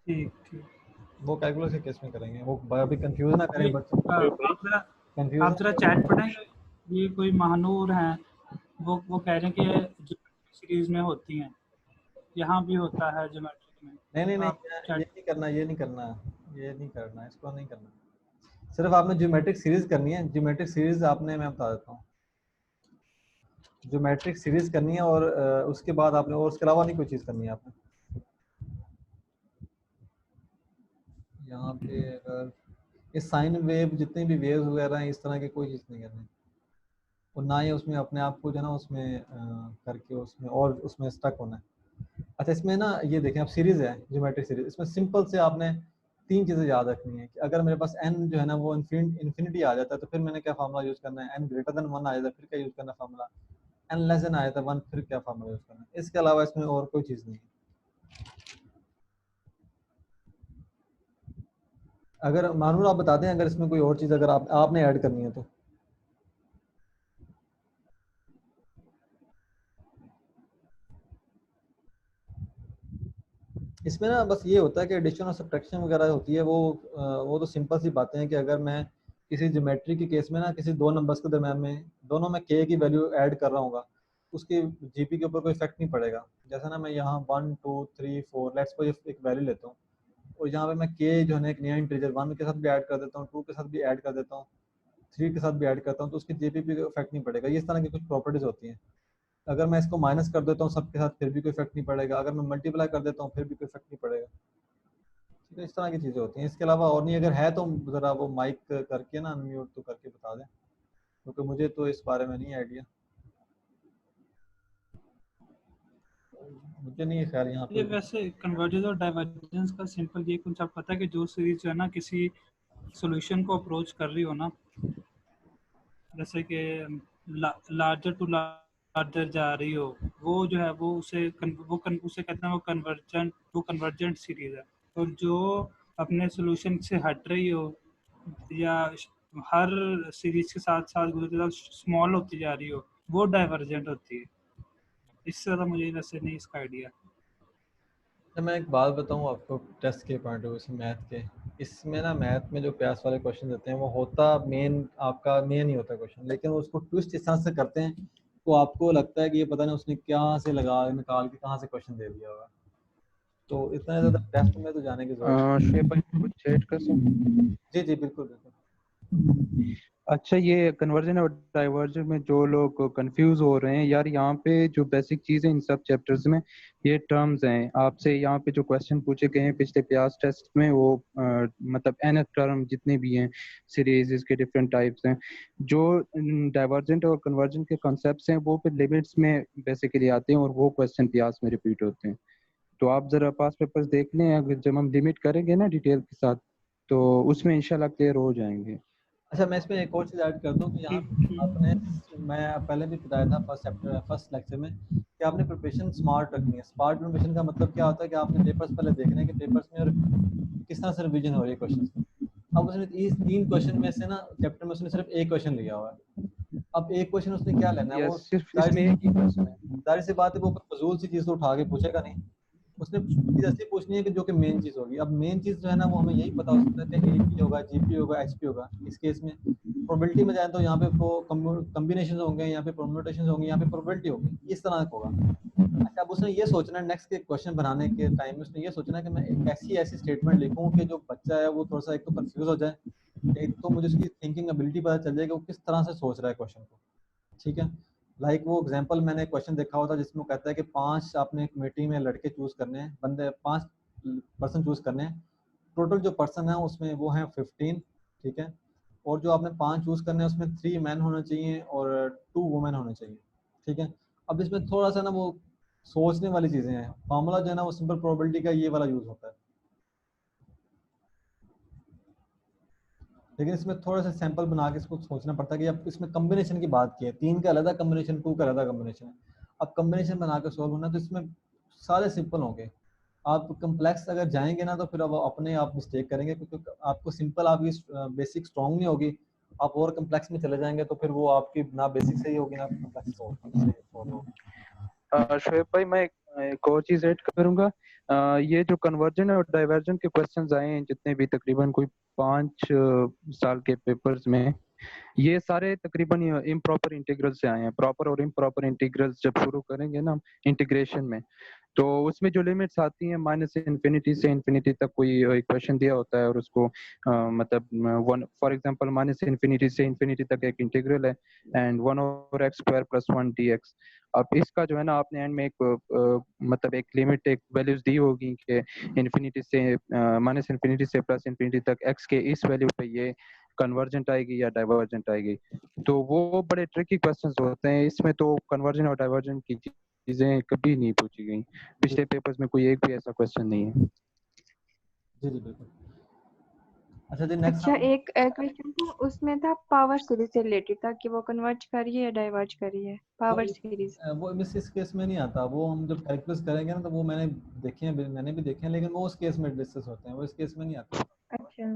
ठीक ठीक। वो कैलकुलस के केस में करेंगे, वो अभी कंफ्यूज ना करें बच्चे, कंफ्यूज आप जरा चैट पढ़ें। ये कोई महानूर हैं, वो कह रहे हैं कि ज्योमेट्रिक सीरीज में होती हैं, यहाँ भी होता है ज्योमेट्रिक में। नहीं आप ये नहीं करना, ये नहीं करना, ये नहीं करना, इसको नहीं करना। सिर्फ आपने ज्योमेट्रिक सीरीज करनी है। ज्योमेट्रिक सीरीज आपने, मैं बता देता हूँ, ज्योमेट्रिक सीरीज करनी है और उसके बाद आपने, और उसके अलावा नहीं कोई चीज़ करनी है आपने। यहाँ पे अगर ये साइन वेव, जितने भी वेव्स वगैरह हैं, इस तरह की कोई चीज़ नहीं करनी, और ना ही उसमें अपने आप को जो है ना उसमें करके उसमें और उसमें स्टक होना है। अच्छा, इसमें ना ये देखें, आप सीरीज़ है ज्योमेट्रिक सीरीज, इसमें सिंपल से आपने 3 चीज़ें याद रखनी है कि अगर मेरे पास n जो है ना वो इन्फिनिटी आ जाता है तो फिर मैंने क्या फार्मूला यूज़ करना है, n ग्रेटर देन 1 आ जाता है फिर क्या यूज़ करना है फार्मूला, n लेस देन आ जाता है 1 फिर क्या फार्मूला यूज़ करना है। इसके अलावा इसमें और कोई चीज़ नहीं है। अगर मानूर आप बताते हैं अगर इसमें कोई और चीज़ अगर आपने ऐड करनी है तो। इसमें ना बस ये होता है कि एडिशन और सब्ट्रैक्शन वगैरह होती है, वो तो सिंपल सी बातें हैं कि अगर मैं किसी ज्योमेट्री के केस में ना किसी दो नंबर्स के दरम्यान में, दोनों में k की वैल्यू ऐड कर रहा हूँ, उसके जीपी के ऊपर कोई इफेक्ट नहीं पड़ेगा। जैसा ना मैं यहाँ 1 2 3 4 लेट्स सपोज एक वैल्यू लेता हूँ और यहाँ पे मैं के जो है ना एक नया इंटीजर 1 के साथ भी ऐड कर देता हूँ, 2 के साथ भी ऐड कर देता हूँ, 3 के साथ भी ऐड करता हूँ, तो उसकी जीपीपी को इफेक्ट नहीं पड़ेगा। ये इस तरह की कुछ प्रॉपर्टीज होती हैं। अगर मैं इसको माइनस कर देता हूँ सबके साथ फिर भी कोई इफेक्ट नहीं पड़ेगा, अगर मैं मल्टीप्लाई कर देता हूँ फिर भी कोई इफेक्ट नहीं पड़ेगा। ठीक है, इस तरह की चीज़ें होती हैं। इसके अलावा और नहीं, अगर है तो ज़रा वो माइक करके ना अनम्यूट तो करके बता दें, क्योंकि मुझे तो इस बारे में नहीं आइडिया, मुझे नहीं है खैर यहाँ ये पे। वैसे कन्वर्जेंस और डाइवर्जेंस का सिंपल ये कॉन्सेप्ट पता है कि जो सीरीज जो है ना किसी सॉल्यूशन को अप्रोच कर रही हो ना, जैसे कि लार्जर टू लार्जर जा रही हो, वो जो है वो उसे उसे कहते हैं वो कन्वर्जेंट सीरीज है। और जो अपने सॉल्यूशन से हट रही हो या हर सीरीज के साथ साथ गुजरते साथ स्मॉल होती जा रही हो, वो डाइवर्जेंट होती है। इससे ज़्यादा मुझे वैसे नहीं इसका आइडिया। अच्छा, मैं एक बात बताऊँ आपको टेस्ट के पॉइंट ऑफ व्यू से, मैथ के। इसमें ना मैथ में जो प्यास वाले क्वेश्चन देते हैं वो होता मेन, आपका मेन ही होता है क्वेश्चन, लेकिन उसको ट्विस्ट इस तरह से करते हैं तो आपको लगता है कि ये पता नहीं उसने क्या से लगा निकाल के कहाँ से क्वेश्चन दे दिया होगा। तो इतना ज़्यादा डेप्थ में तो जाने की जरूरत शुएब भाई कुछ ऐड कर सकूं? नहीं। जी जी बिल्कुल बिल्कुल। अच्छा, ये कन्वर्जन और डाइवर्जन में जो लोग कंफ्यूज हो रहे हैं यार, यहाँ पे जो बेसिक चीज़ है इन सब चैप्टर्स में ये टर्म्स हैं। आपसे यहाँ पे जो क्वेश्चन पूछे गए हैं पिछले प्यास टेस्ट में, वो मतलब एन टर्म जितने भी हैं सीरीज, इसके डिफरेंट टाइप्स हैं। जो डाइवर्जेंट और कन्वर्जन के कॉन्सेप्ट्स हैं वो फिर लिमिट्स में बेसिकली आते हैं और वो क्वेश्चन प्यास में रिपीट होते हैं। तो आप जरा पास पेपर्स देख लें, अगर जब हम लिमिट करेंगे ना डिटेल के साथ तो उसमें इंशाल्लाह क्लियर हो जाएंगे। अच्छा, मैं इसमें एक और चीज़ ऐड कर दूँ कि यहाँ आपने, मैं पहले भी बताया था फर्स्ट लेक्चर में कि आपने प्रिपरेशन स्मार्ट रखनी है। स्मार्ट प्रिपरेशन का मतलब क्या होता है कि आपने पेपर्स पहले देखने हैं कि पेपर्स में और किस तरह से रिवीजन हो रही है क्वेश्चन की। अब उसने इस 3 क्वेश्चन में से ना चैप्टर में उसने सिर्फ एक क्वेश्चन लिया हुआ है। अब एक क्वेश्चन उसने क्या लेना है, वो यस, सिर्फ इसमें एक ही क्वेश्चन है। जाहिर सी बात है वो फजूल सी चीज़ तो उठा के पूछेगा नहीं। उसने चीज़ ऐसी पूछनी है कि जो कि मेन चीज़ होगी। अब मेन चीज़ जो है ना वो हमें यही पता हो सकता है कि एपी होगा, जीपी होगा, एचपी होगा। इस केस में प्रोबेबिलिटी में जाए तो यहाँ पे वो कॉम्बिनेशन होंगे, यहाँ पे परम्यूटेशन होंगे, यहाँ पे प्रोबेबिलिटी होगी, इस तरह का होगा। अच्छा, अब उसने ये सोचना है नेक्स्ट के क्वेश्चन बनाने के टाइम में, उसने ये सोचना है कि मैं एक ऐसी स्टेटमेंट लिखूं कि जो बच्चा है वो थोड़ा सा एक तो कंफ्यूज हो जाए, एक तो मुझे उसकी थिंकिंग एबिलिटी पता चल जाए कि वो किस तरह से सोच रहा है क्वेश्चन को। ठीक है, लाइक वो एग्जांपल मैंने क्वेश्चन देखा हुआ था जिसमें वो कहता है कि 5 आपने कमेटी में लड़के चूज करने हैं, बंदे 5 पर्सन चूज करने हैं। टोटल जो पर्सन है उसमें वो है 15। ठीक है, और जो आपने 5 चूज करने हैं उसमें 3 मैन होने चाहिए और 2 वुमेन होने चाहिए। ठीक है, अब इसमें थोड़ा सा ना वो सोचने वाली चीजें हैं। फार्मूला जो है ना वो सिंपल प्रोबेबिलिटी का ये वाला यूज होता है, लेकिन इसमें थोड़ा सा सैंपल बना के इसको सोचना पड़ता है कि अब इसमें कॉम्बिनेशन की बात की है, 3 का अलग कॉम्बिनेशन, 2 का अलग कॉम्बिनेशन है। अब कॉम्बिनेशन बना के सोल्व होना तो इसमें सारे सिंपल होंगे। आप कम्प्लेक्स अगर जाएंगे ना तो फिर अब अपने आप मिस्टेक करेंगे, क्योंकि आपको सिंपल आपकी बेसिक स्ट्रॉन्ग नहीं होगी। आप और कम्प्लेक्स में चले जाएंगे तो फिर वो आपकी ना बेसिक सही होगी ना कम्प्लेक्स सही होगी। शोएब भाई, मैं एक और चीज ऐड करूंगा। ये जो कन्वर्जन और डाइवर्जन के क्वेश्चंस आए हैं जितने भी, तकरीबन कोई 5 साल के पेपर्स में, ये सारे तकरीबन इम्प्रॉपर इंटीग्रल से आए हैं। प्रॉपर और इम्प्रॉपर इंटीग्रल्स जब शुरू करेंगे ना इंटीग्रेशन में, तो उसमें जो लिमिट्स आती हैं माइनस इन्फिनिटी से इन्फिनिटी तक, कोई इक्वेशन दिया होता है और उसको मतलब one, for example minus infinity से इन्फिनिटी तक एक इंटीग्रल है एंड 1/x² + 1 dx। अब इसका जो है ना आपने एंड में एक मतलब एक लिमिट, एक वैल्यूज दी होगी कि इन्फिनिटी से माइनस इन्फिनिटी से प्लस इन्फिनिटी तक x के इस वैल्यू पे ये कन्वर्जेंट आएगी या डाइवर्जेंट आएगी। तो वो बड़े ट्रिकी क्वेश्चंस होते हैं। इसमें तो कन्वर्जन और डाइवर्जन की चीजें कभी नहीं पूछी गई। जी पिछले पेपर्स में कोई एक भी ऐसा क्वेश्चन नहीं है। जी जी बिल्कुल। अच्छा जी, नेक्स्ट अच्छा, हम एक क्वेश्चन था उसमें था पावर सीरीज से रिलेटेड था कि वो कन्वर्ज करिए या डाइवर्ज करिए, वो पावर सीरीज। वो इस केस में नहीं आता। वो हम जब कैलकुलस करेंगे ना तो वो मैंने भी देखे हैं, लेकिन वो उस केस में डिस्कस होते हैं, वो इस केस में नहीं आते। अच्छा।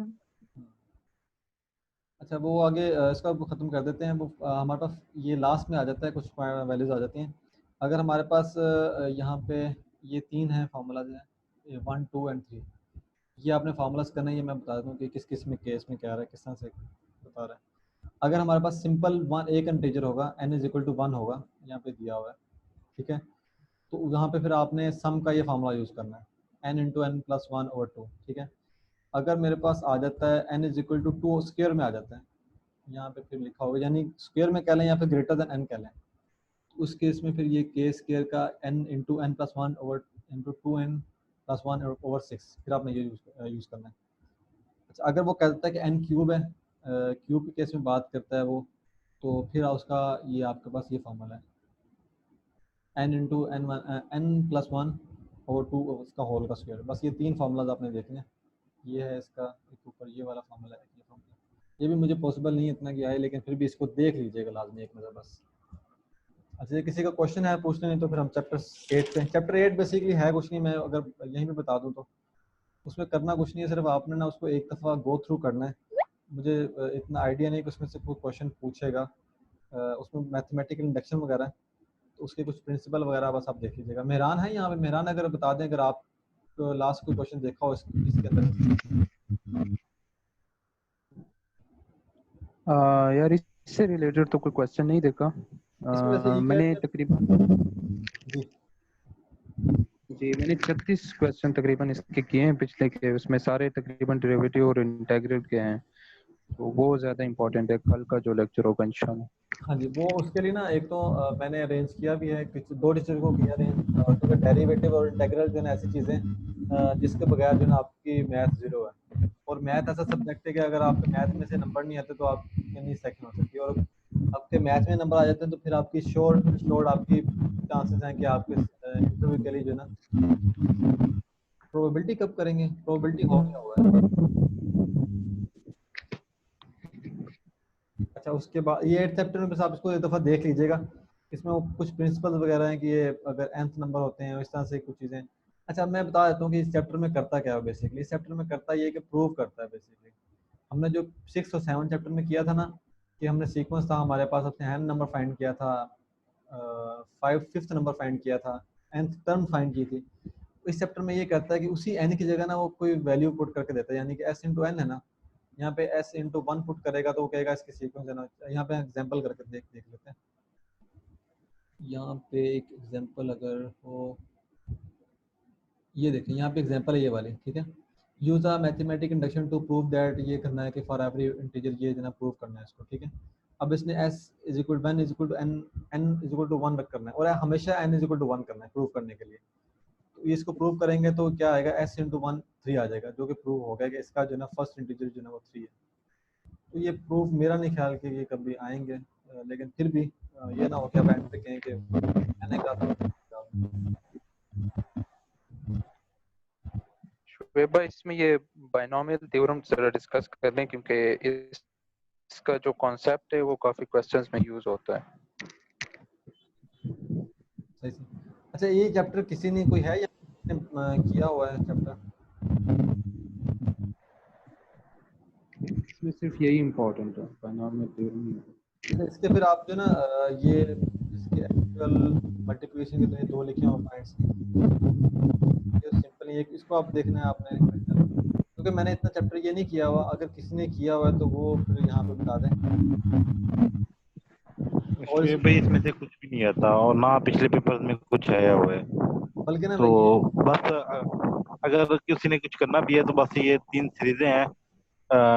अच्छा, वो आगे इसका वो ख़त्म कर देते हैं। वो हमारे पास ये लास्ट में आ जाता है, कुछ वैल्यूज आ जाती हैं। अगर हमारे पास यहाँ पे ये 3 हैं फार्मूलाज हैं, 1 2 एंड 3। ये आपने फार्मूलाज करना है, ये मैं बता दूँ कि किस किस में केस में क्या रहा है, किस तरह से बता रहा है। अगर हमारे पास सिंपल वन एक इंटीजर होगा n = 1 होगा, यहाँ पे दिया हुआ है, ठीक है। तो यहाँ पे फिर आपने सम का ये फार्मूला यूज़ करना है, n into N plus one over two, ठीक है। अगर मेरे पास आ जाता है n is equal to two square में आ जाता है, यहाँ पे फिर लिखा होगा, यानी स्क्वायर में कह लें या फिर ग्रेटर देन n कह लें, तो उस केस में फिर ये के स्क्वायर का n into N plus one over into two N plus one over six, फिर आपने ये यूज़ करना है। अच्छा, अगर वो कहता है कि n क्यूब है, क्यूब के केस में बात करता है वो, तो फिर उसका ये आपके पास ये फार्मूला है n into N plus one over two उसका होल का स्क्वायर। बस ये तीन फार्मूलाज आपने देखने हैं। ये है इसका, एक ऊपर ये वाला फार्मूला है, ये फार्मूला, ये भी मुझे पॉसिबल नहीं है इतना कि आए, लेकिन फिर भी इसको देख लीजिएगा लाजमी एक नज़र बस। अच्छा, किसी का क्वेश्चन है पूछने, नहीं तो फिर हम चैप्टर 8 पे। चैप्टर 8 बेसिकली है कुछ नहीं, मैं अगर यहीं पे बता दूं तो उसमें करना कुछ नहीं है, सिर्फ आपने ना उसको एक दफ़ा गो थ्रू करना है। मुझे इतना आइडिया नहीं कि उसमें से कोई क्वेश्चन पूछेगा, उसमें मैथमेटिकल इंडक्शन वगैरह, तो उसके कुछ प्रिंसिपल वगैरह बस आप देख लीजिएगा। मेहरान है यहाँ पे, मेहरान अगर बता दें अगर आप लास्ट कोई क्वेश्चन देखा हो इसके अंदर। यार इससे रिलेटेड तो कोई क्वेश्चन नहीं देखा। इसमें वैसे ये मैंने तकरीबन जी मैंने 36 क्वेश्चन तकरीबन इसके किए हैं पिछले के, उसमें सारे तकरीबन डेरिवेटिव और इंटीग्रल के हैं, तो वो ज़्यादा इंपॉर्टेंट है कल का जो लेक्चर होगा इंशाल्लाह। हाँ जी, वो उसके लिए ना एक तो मैंने अरेंज किया भी है, कुछ दो टीचर को किया अरेंज, क्योंकि डेरिवेटिव और इंटीग्रल जो है ना ऐसी चीज़ें जिसके बगैर जो है ना आपकी मैथ जीरो है। और मैथ ऐसा सब्जेक्ट है कि अगर आपके मैथ में से नंबर नहीं आते तो आप नहीं सेकंड हो सकती, और आपके मैथ में नंबर आ जाते हैं तो फिर आपकी श्योर आपकी चांसेस हैं कि आपके इंटरव्यू के लिए जो है ना प्रोबेबिलिटी कब करेंगे, प्रोबेबिलिटी हो गया हुआ है। अच्छा, उसके बाद ये 8 चैप्टर में बस आप इसको एक दफ़ा देख लीजिएगा, इसमें वो कुछ प्रिंसिपल्स वगैरह हैं कि ये अगर nth नंबर होते हैं इस तरह से कुछ चीज़ें। अच्छा, मैं बता देता हूँ कि इस चैप्टर में करता क्या है बेसिकली। इस चैप्टर में करता ये कि प्रूव करता है बेसिकली। हमने जो 6 और 7 चैप्टर में किया था ना, कि हमने सीक्वेंस था हमारे पास, अपने n नंबर फाइंड किया था, 5th नंबर फाइंड किया था, nth टर्म फाइंड की थी। इस चैप्टर में ये कहता है कि उसी n की जगह ना वो कोई वैल्यू पुट करके देता है, यानी कि s इंटू एन है ना, यहाँ पे s इंटू वन पुट करेगा तो वो कहेगा इसकी सीक्वेंस है ना। यहाँ पे एग्जांपल करके देख लेते हैं। यहाँ पे एक एग्जांपल अगर हो, ये देखें, यहाँ पे एग्जांपल है ये वाली, ठीक है। Use a mathematic induction to prove that, ये करना है कि फॉर एवरी इंटीजर ये देना, प्रूव करना है इसको, ठीक है। अब इसने s is equal to n is equal to n is equal to 1 रख करना है, और हमेशा n इज इक्वल टू 1 करना है प्रूव करने के लिए। तो इसको प्रूव करेंगे तो क्या आएगा, s इंटू वन 3 आ जाएगा, जो कि प्रूव हो गया कि इसका जो है ना फर्स्ट इंटीजर जो है वो 3 है। तो ये प्रूफ मेरा नहीं ख्याल कि ये कभी आएंगे, लेकिन फिर भी ये ना हो कि आप एंड पे कहें कि मैंने कहा था। शुएब भाई इसमें ये बायनोमियल थ्योरम जरा डिस्कस कर लें, क्योंकि इसका जो कॉन्सेप्ट है वो काफी क्वेश्चंस में यूज होता है। सही से। अच्छा, ये चैप्टर किसी ने कोई है या किया हुआ है चैप्टर? इसमें सिर्फ यही इम्पोर्टेंट है, बायनोमियल थ्योरम। इसके फिर आप जो ना ये इसके एक्चुअल मल्टीप्लिकेशन के तो ये दो लिखे हुए पॉइंट्स, ये सिंपल है, इसको आप देखना है आपने, क्योंकि मैंने इतना चैप्टर ये नहीं किया हुआ। अगर किसी ने किया हुआ है तो वो फिर यहाँ पे बता दें। और भाई इसमें से कुछ भी नहीं आता, और ना पिछले पेपर में कुछ आया हुआ है, बल्कि ना तो ये बस अगर किसी ने कुछ करना भी है तो बस ये 3 सीरीजें हैं,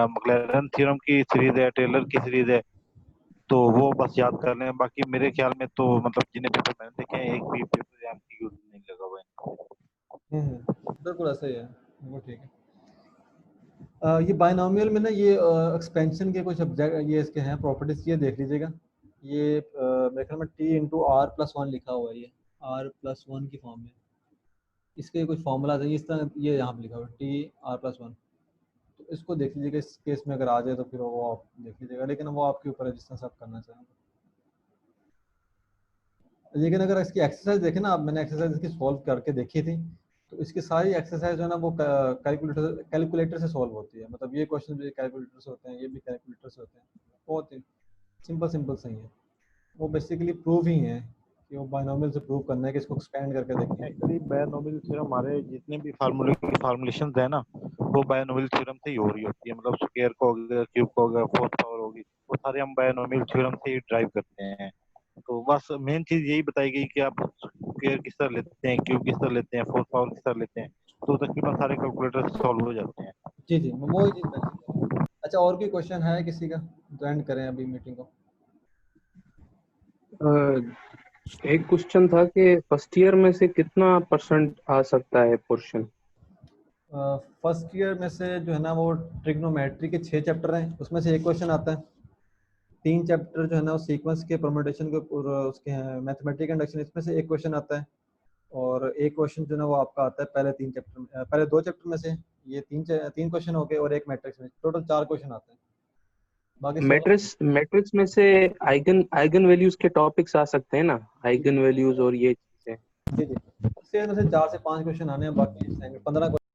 मैक्लैरन थ्योरम की सीरीज है, टेलर की सीरीज है, तो वो बस याद कर लें। बाकी मेरे ख्याल में तो मतलब जिन्हें पेपर मैंने देखे हैं एक भी पेपर एग्जाम की यूज नहीं लगा हुआ है। बिल्कुल ऐसा ही है, वो ठीक है। ये बायनोमियल में ना ये एक्सपेंशन के कुछ ऑब्जेक्ट ये इसके हैं प्रॉपर्टीज, ये देख लीजिएगा। ये मेरे ख्याल में T into R plus one लिखा हुआ है, ये आर प्लस वन की फॉर्म में इसके कुछ फार्मूलाज है, इस तरह ये यहाँ पे लिखा हुआ है टी आर प्लस वन। तो इसको देख लीजिएगा, इस केस में अगर आ जाए तो फिर वो आप देख लीजिएगा, लेकिन वो आपके ऊपर है जिस तरह से आप करना चाहें। लेकिन अगर इसकी एक्सरसाइज देखें ना आप, मैंने एक्सरसाइज इसकी सॉल्व करके देखी थी, तो इसकी सारी एक्सरसाइज जो है ना वो कैलकुलेटर से सॉल्व होती है। मतलब ये क्वेश्चन भी कैलकुलेटर से होते हैं, ये भी कैलकुलेटर से होते हैं, बहुत ही सिंपल सही है। वो बेसिकली प्रूव ही है कि वो बायनोमियल से प्रूव करना है कि इसको एक्सपेंड करके देखें। एक्चुअली बायनोमियल थ्योरम हमारे जितने भी फार्मूले की फार्मुलेशंस है ना, वो बायनोमियल थ्योरम से ही हो रही होती है। मतलब स्क्वायर को हो गया, क्यूब को हो गया, फोर्थ पावर होगी, वो सारे हम बायनोमियल थ्योरम से ही ड्राइव करते हैं। तो बस मेन चीज यही बताई गई कि आप स्क्वायर किस तरह लेते हैं, क्यूब किस तरह लेते हैं, फोर्थ पावर किस तरह लेते हैं, तो तकरीबन सारे कैलकुलेटर सॉल्व हो जाते हैं। जी जी, मैं वही चीज़ मैं अच्छा, और भी क्वेश्चन है किसी का तो एंड करें अभी मीटिंग को। एक क्वेश्चन था कि फर्स्ट ईयर में से कितना परसेंट आ सकता है पोर्शन? फर्स्ट ईयर में से जो है ना वो ट्रिग्नोमेट्री के 6 चैप्टर हैं, उसमें से एक क्वेश्चन आता है। 3 चैप्टर जो है ना वो सीक्वेंस के परम्यूटेशन के और उसके हैं, मैथमेटिक इंडक्शन, इसमें से एक क्वेश्चन आता है। और एक क्वेश्चन जो है ना वो आपका आता है पहले 3 चैप्टर में, पहले 2 चैप्टर में से। ये 3 क्वेश्चन हो गए और एक मैट्रिक्स में, टोटल 4 क्वेश्चन आते हैं। बाकी 16 मैट्रिक्स में से आइगन वैल्यूज के टॉपिक्स आ सकते हैं ना, आइगन वैल्यूज और ये चीजें। जी जी, उससे में से 4 से 5 क्वेश्चन आने हैं, बाकी 15